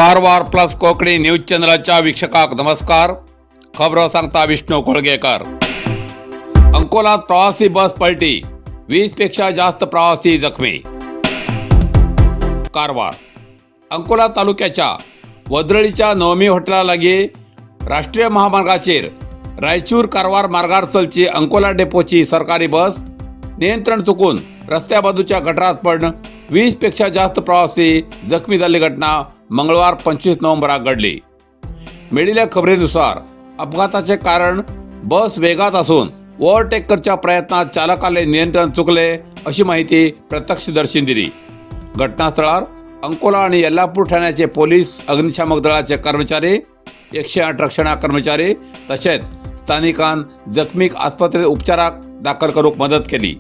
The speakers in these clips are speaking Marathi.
कारवार प्लस कोकणी न्यूज चॅनलच्या वीक्षकांक नमस्कार। खबरो सांगता विष्णू कोळगेकर। अंकोलात प्रवासी बस पलटी, 20 पेक्षा जास्त प्रवासी जखमी। कारवार अंकोला तालुक्याच्या वद्रळीच्या नवमी हॉटेलालागी राष्ट्रीय महामार्गाचेर रायचूर कारवार मार्गार चलची अंकोला डेपोची सरकारी बस नियंत्रण चुकून रस्त्या बाजूच्या गटारात पडून 20 पेक्षा जास्त प्रवासी जखमी झाली घटना मंगळवार 25 नोव्हेंबराक घडली। मेळिल्ल्या खबरेनुसार अपघाताचे कारण बस वेगात असून ओव्हरटेक करच्या प्रयत्नात चालकाले नियंत्रण चुकले अशी माहिती प्रत्यक्षदर्शींनी दिली। घटनास्थळावर अंकोला आणि यल्लापूर ठाण्याचे पोलीस, अग्निशामक दळाचे कर्मचारी, 108 रक्षणा कर्मचारी तसेच स्थानिकांन जखमीक आस्पत्रेत उपचाराक दाखल करूक मदत केली।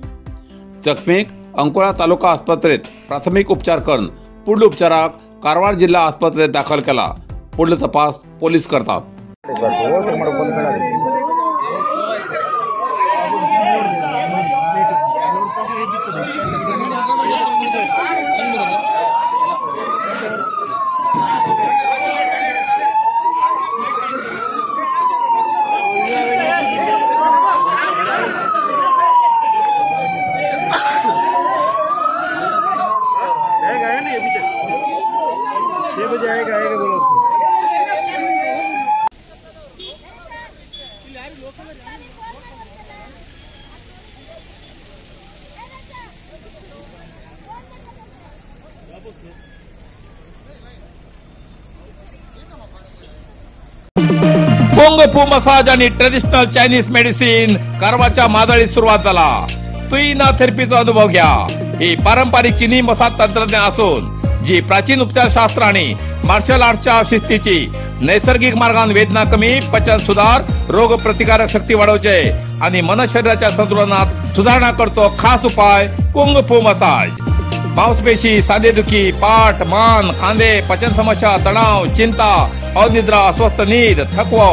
जखमीक अंकोला तालुका आस्पत्रेत प्राथमिक उपचार करून पुढील उपचाराक कारवार जिल्हा आस्पत्रेत दाखल केला। पुढील तपास पोलीस करतात। आएगा बोलो। कुंग फू मसाज आणि ट्रेडिशनल चायनीज मेडिसिन कारवारच्या मादळीत सुरुवात झाला। तुईना थेरपीचा अनुभव घ्या। ही पारंपरिक चीनी मसाज तंत्रज्ञान असून जी प्राचीन उपचारशास्त्र आणि मार्शल आर्टच्या शिस्तीची नैसर्गिक मार्गाने वेदना कमी, पचन सुधार, रोग प्रतिकारक शक्ती वाढवचे आणि मन शरीराच्या संतुलनात सुधारणा करतो खास उपाय कुंग फू मसाज। मांसपेशी, सांधेदुखी, पाठ, मान, खांदे, पचन समस्या, तणाव, चिंता, अनिद्रा, अस्वस्थ नींद, थकवा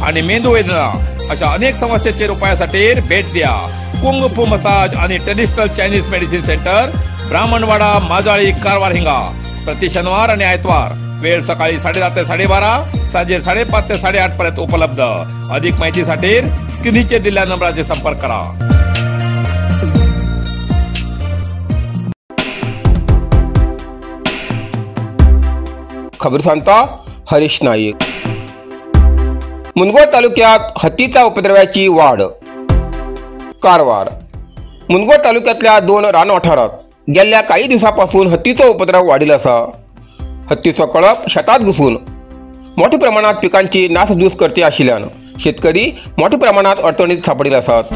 आणि मेंदू वेदना अशा अनेक समस्यांच्या उपायासाठी भेट द्या। कुंग फू मसाज आणि traditional Chinese medicine centre, Brahmanwada, Majali, Karwar हिंगा। प्रति शनिवार आणि आयतवार। वेळ सकाळी 10:30 ते 12:30, सांजे 5:30 ते 8:30 पर्यंत उपलब्ध। अधिक माहितीसाठी स्क्रीनचे दिलेल्या नंबराचे संपर्क करा। खबर सांगता हरीश नाईक। मुनगोड तालुक्यात हत्तीच्या उपद्रव्याची वाढ। कारवार मुनगोड तालुक्यातल्या 2 रान वाठारात गेल्या काही दिवसांपासून हत्तीचा उपद्रव वाढील असा। हत्तीचा कळप शेतात घुसून मोठ्या प्रमाणात पिकांची नासधूस करते आशिल्ल्यान शेतकरी मोठ्या प्रमाणात अडचणीत सापडील असतात।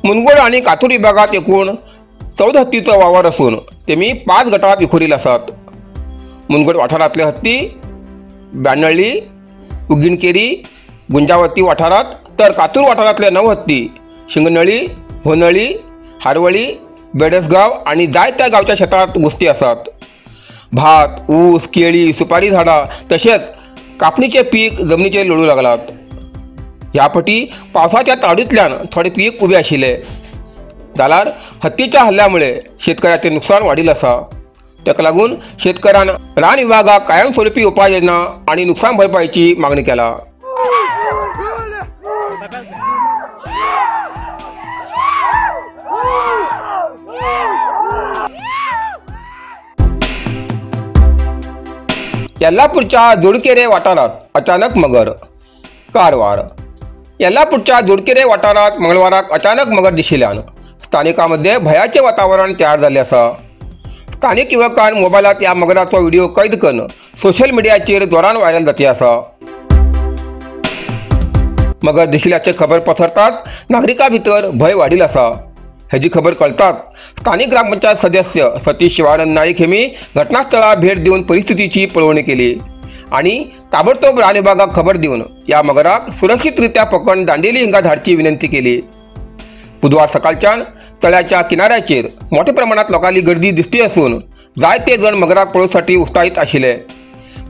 मुनगोड आणि कातूर विभागात एकूण 14 हत्तीचा वावर असून तेमी 5 गटात विखुरील असतात। मुनगोड वाठारातले हत्ती ब्यानळी, उगिणकेरी, गुंजावती वाठारात तर कातूर वाठारातले 9 हत्ती शिंगनळी, होनळी, हारवळी, बेडसगाव आणि जाय त्या गावच्या शेतात घुसती असतात। भात, ऊस, केळी, सुपारी झाडा तसेच कापणीचे पीक जमिनीचे लोळू लागलात। यापटी पावसाच्या ताडीतल्यान थोडे पीक उबे आशिल्ले जाल्यार हत्तीच्या हल्ल्यामुळे शेतकऱ्याचे नुकसान वाढील असा। ताका लागून शेतकऱ्यान रान विभागाक कायमस्वरूपी उपाययोजना आणि नुकसान भरपाईची मागणी केला। यल्लापूरच्या जोडकेरे वाठारात अचानक मगर। कारवार यल्लापूरच्या जोडकेरे वाठारात मंगळवाराक अचानक मगर दिशिल्ल्यान स्थानिकांमध्ये भयाचे वातावरण तयार झाले असा। स्थानिक युवकांनी मोबाईलात या मगराचो व्हिडिओ कैद करून सोशल मीडियाचेर जोरान व्हायरल जाती असा। मगर दिशिल्ल्याचे खबर पसरताच नागरिकां भितर भय वाढील असा। हेची खबर कळताच स्थानिक ग्रामपंचायत सदस्य सतीश शिवानंद नाईक हेमी घटनास्थळावर भेट देऊन परिस्थितीची पळवणी केली आणि ताबडतोब रान विभागाक खबर देऊन या मगराक सुरक्षितरित्या पकडून दांडेली हिंगा धाडची विनंती केली। बुधवार सकाळच्यान तळ्याच्या किनाऱ्याचेर मोठ्या प्रमाणात लोकांची गर्दी दिसती असून जायते जण मगराक पळोवसाठी उत्साहित आशिल्ले।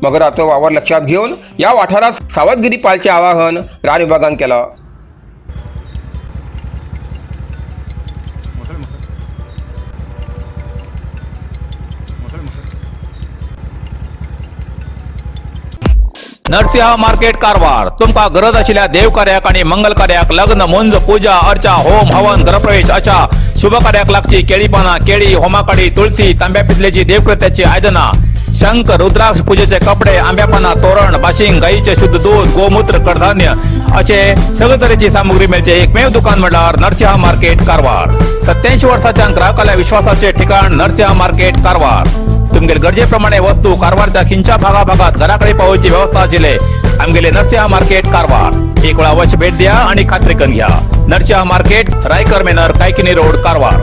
मगराचो वावर लक्षात घेऊन या वाठारात सावधगिरी पाळचे आवाहन रान विभागान केला। नरसिंह मार्केट कारवार तुमका गरज आशिल्ल्या देव कार्याक आणि मंगल कार्याक लग्न मुंज पूजा अर्चा होम हवन गृहप्रवेश अशा शुभ कार्याक लागची केळी पाना केळी होमाकाडी तुळशी तांब्या पितलेची देवकृत्याची आयदना शंख रुद्राक्ष पूजेचे कपडे आंब्या पाना तोरण बाशिंग गाईचे शुद्ध दूध गोमूत्र कडधान्य असे सगळे तरेची सामुग्री मेळचे एकमेव दुकान म्हणल्यार नरसिंह मार्केट कारवार 87 वर्षाच्या ग्राहकाला विश्वासाचे ठिकाण नरसिंह मार्केट कारवार तुमगेर गरजेप्रमाणे वस्तू कारवारच्या खिंच्या भागाभागात घराकडे पावोवची व्यवस्था आशिल्ले आमगेले नरसिंह मार्केट कारवार एक वेळा अवश्य भेट द्या आणि खात्री करून घ्या नरसिंह मार्केट रायकर मेनर कायकिनी रोड कारवार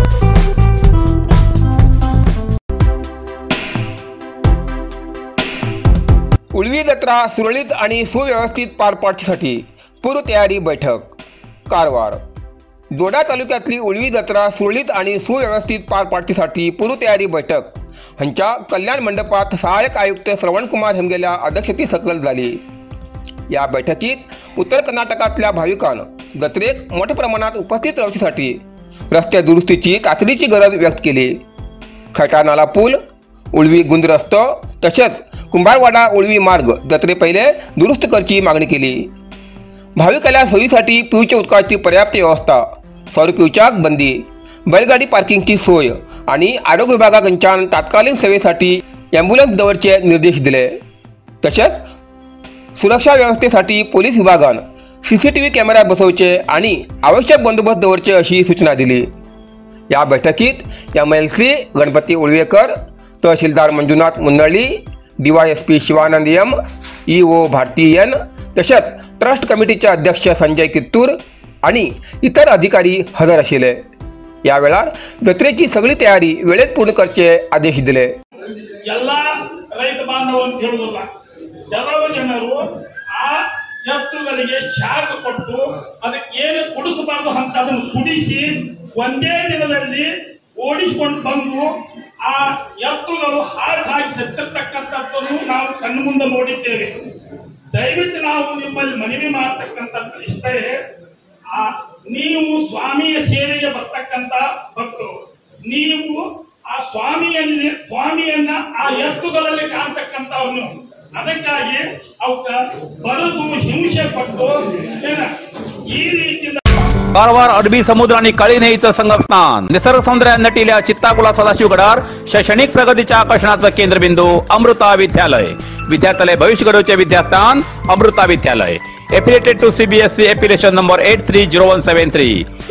उळवी जत्रा सुरळीत आणि सुव्यवस्थित पार पाडण्यासाठी पूर्वतयारी बैठक कारवार जोडा तालुक्यातली उळवी जत्रा सुरळीत आणि सुव्यवस्थित पार पाडण्यासाठी पूर्वतयारी बैठक हांच्या कल्याण मंडपात सहाय्यक आयुक्त श्रवणकुमार हेमगेल्या अध्यक्षते सकल झाली। या बैठकीत उत्तर कर्नाटकातल्या भाविकांना जत्रेक मोठ्या प्रमाणात उपस्थित राहण्यासाठी रस्ते दुरुस्तीची तातडीची गरज व्यक्त केली। खैटा नाला पूल उळवी गुंद रस्तो तसेच कुंभारवाडा उळवी मार्ग जत्रे पहिले दुरुस्त करची मागणी केली। भाविकांच्या सोयीसाठी पिवच्या उदकाची पर्याप्त व्यवस्था सौर पिवच्याक बंदी बैलगाडी पार्किंगची सोय आणि आरोग्य विभागाकडच्यान तात्कालीन सेवेसाठी ॲम्ब्युलन्स दवरचे निर्देश दिले। तसेच सुरक्षा व्यवस्थेसाठी पोलीस विभागान CCTV कॅमेरा बसवचे आणि आवश्यक बंदोबस्त दवरचे अशी सूचना दिली। या बैठकीत MLC Ganapati Ulvekar tahsildar Manjunath Munnali DYSP Shivanand M EO Bharati N तसेच ट्रस्ट कमिटीचे अध्यक्ष संजय कित्तूर आणि इतर अधिकारी हजर आशिल्ले। यावेळा जत्रेची सगळी तयारी वेळेत पूर्ण करचे आदेश दिले। ಎಲ್ಲ ರೈತ ಬಾಂಧವರು ಅಂತ ಹೇಳೋದಿಲ್ಲ ಕೆಲವು ಜನರು ಆ ಎತ್ತುಗಳಿಗೆ ಶಾಖ ಕೊಟ್ಟು ಅದಕ್ಕೆ ಏನು ಕುಡಿಸಬಾರದು ಅಂತ ಅದನ್ನು ಕುಡಿಸಿ ಒಂದೇ ದಿನದಲ್ಲಿ ಓಡಿಸಿಕೊಂಡು ಬಂದು ಆ ಎತ್ತುಗಳು ಹಾಗಾಗಿ ಸತ್ತಿರ್ತಕ್ಕಂಥದ್ದನ್ನು ನಾವು ಕಣ್ಣು ಮುಂದೆ ನೋಡಿದ್ದೇವೆ। ದಯವಿಟ್ಟು ನಾವು ನಿಮ್ಮಲ್ಲಿ ಮನವಿ ಮಾಡತಕ್ಕಂಥದ್ದು ಇಷ್ಟೇ, ನೀವು ಸ್ವಾಮಿಯ ಸೇವೆಗೆ ಬರ್ತಕ್ಕಂಥ ಭಕ್ತರು, ನೀವು ಆ ಸ್ವಾಮಿಯನ್ನ ಆ ಎತ್ತುಗಳಲ್ಲಿ ಕಾಣ್ತಕ್ಕಂಥವ್ರು, ಅದಕ್ಕಾಗಿ ಅವಕ್ಕ ಬರೆದು ಹಿಂಸೆ ಪಟ್ಟು ಈ ರೀತಿಯಿಂದ कारवार अरबी समुद्र आणि काळी नदीचं संगमस्थान निसर्ग सौंदर्यात नटलेल्या चित्ताकुला सदाशिवगडावर शैक्षणिक प्रगतीच्या आकर्षणाचं केंद्रबिंदू अमृता विद्यालय विद्यार्थ्यालय भविष्य घडवचे विद्यास्थान Amrita Vidyalaya affiliated to CBSE affiliation number 830173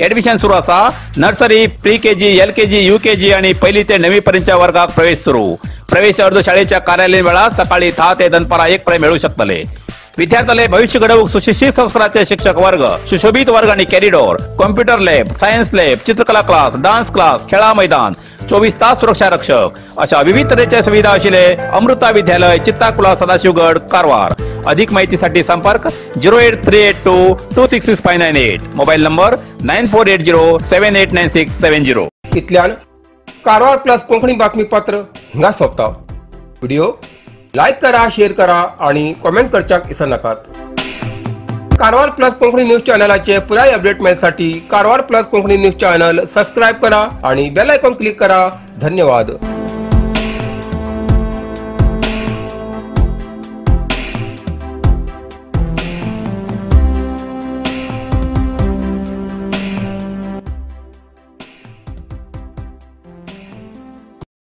admission सुरू असा nursery pre KG LKG UKG आणि पहिली ते 9वी पर्यंतच्या वर्गात प्रवेश सुरू प्रवेश अर्ज शाळेच्या कार्यालयीन वेळा सकाळी 10 ते दनपारा 1 पर्यंत मिळू शकतले। विद्यार्थ्यालय भविष्य घडवूक सुशिक्षित संस्काराचे शिक्षक वर्ग सुशोभित वर्ग आणि corridor computer lab science lab चित्रकला क्लास डान्स क्लास खेळा मैदान 24 तास सुरक्षा रक्षक अशा विविध तऱ्हेच्या सुविधा असलेले अमृता विद्यालय चित्ताकुला सदाशिवगड कारवार। अधिक माहितीसाठी संपर्क 08382266598 मोबाईल नंबर 9480789670। इतल्यान कारवार प्लस कोंकणी बातमीपत्र हिंगा सोंपता। व्हिडिओ लाईक करा शेअर करा आणि कमेंट करच्याक विसरू नकात। कारवार प्लस कोंकणी न्यूज चॅनलाचे पुराय अपडेट मिळण्यासाठी Karwar plus Konkani news channel subscribe करा आणि बेल आयकॉन क्लिक करा। धन्यवाद।